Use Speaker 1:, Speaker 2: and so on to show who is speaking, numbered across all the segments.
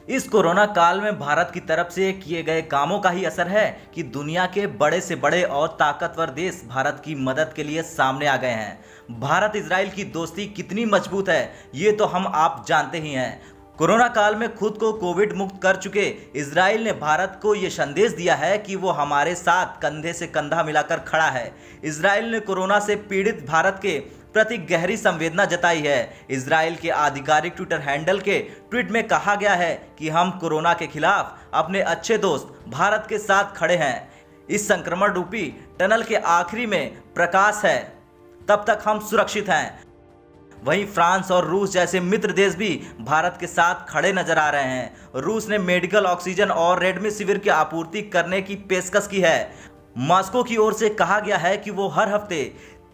Speaker 1: इस कोरोना काल में भारत की तरफ से किए गए कामों का ही असर है कि दुनिया के बड़े से बड़े और ताकतवर देश भारत की मदद के लिए सामने आ गए हैं। भारत इजराइल की दोस्ती कितनी मजबूत है ये तो हम आप जानते ही हैं। कोरोना काल में खुद को कोविड मुक्त कर चुके इजराइल ने भारत को ये संदेश दिया है कि वो हमारे साथ कंधे से कंधा मिलाकर खड़ा है। इजराइल ने कोरोना से पीड़ित भारत के प्रति गहरी संवेदना जताई है। इजराइल के आधिकारिक ट्विटर हैंडल के ट्वीट में कहा गया है कि हम कोरोना के खिलाफ अपने अच्छे दोस्त भारत के साथ खड़े हैं। इस संक्रमण रूपी टनल के आखिरी में प्रकाश है, तब तक हम सुरक्षित हैं। वहीं फ्रांस और रूस जैसे मित्र देश भी भारत के साथ खड़े नजर आ रहे हैं। रूस ने मेडिकल ऑक्सीजन और रेमडेसिविर की आपूर्ति करने की पेशकश की है। मॉस्को की ओर से कहा गया है कि वो हर हफ्ते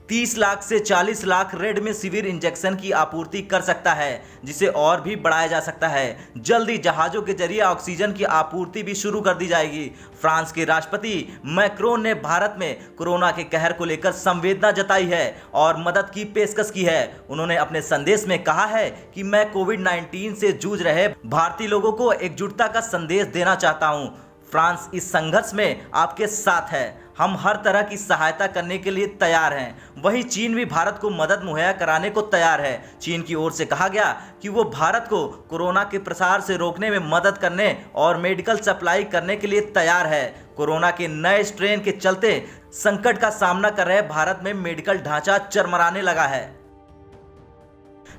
Speaker 1: 30 लाख से 40 लाख रेमडेसिविर इंजेक्शन की आपूर्ति कर सकता है, जिसे और भी बढ़ाया जा सकता है। जल्दी जहाज़ों के जरिए ऑक्सीजन की आपूर्ति भी शुरू कर दी जाएगी। फ्रांस के राष्ट्रपति मैक्रोन ने भारत में कोरोना के कहर को लेकर संवेदना जताई है और मदद की पेशकश की है। उन्होंने अपने संदेश में कहा है कि मैं कोविड-19 से जूझ रहे भारतीय लोगों को एकजुटता का संदेश देना चाहता हूं। फ्रांस इस संघर्ष में आपके साथ है। हम हर तरह की सहायता करने के लिए तैयार हैं। वहीं चीन भी भारत को मदद मुहैया कराने को तैयार है। चीन की ओर से कहा गया कि वो भारत को कोरोना के प्रसार से रोकने में मदद करने और मेडिकल सप्लाई करने के लिए तैयार है। कोरोना के नए स्ट्रेन के चलते संकट का सामना कर रहे भारत में मेडिकल ढांचा चरमराने लगा है,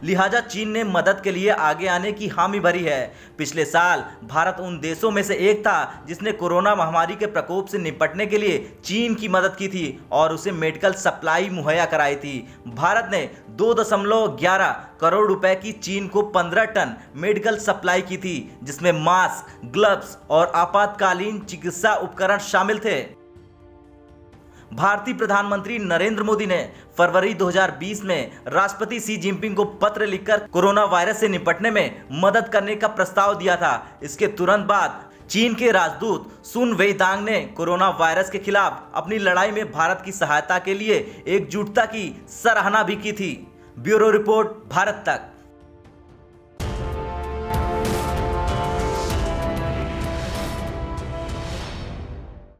Speaker 1: लिहाजा चीन ने मदद के लिए आगे आने की हामी भरी है। पिछले साल भारत उन देशों में से एक था जिसने कोरोना महामारी के प्रकोप से निपटने के लिए चीन की मदद की थी और उसे मेडिकल सप्लाई मुहैया कराई थी। भारत ने 2.11 करोड़ रुपए की चीन को 15 टन मेडिकल सप्लाई की थी, जिसमें मास्क, ग्लव्स और आपातकालीन चिकित्सा उपकरण शामिल थे। भारतीय प्रधानमंत्री नरेंद्र मोदी ने फरवरी 2020 में राष्ट्रपति शी जिनपिंग को पत्र लिखकर कोरोना वायरस से निपटने में मदद करने का प्रस्ताव दिया था। इसके तुरंत बाद चीन के राजदूत सुन वेइदांग ने कोरोना वायरस के खिलाफ अपनी लड़ाई में भारत की सहायता के लिए एकजुटता की सराहना भी की थी। ब्यूरो रिपोर्ट, भारत तक।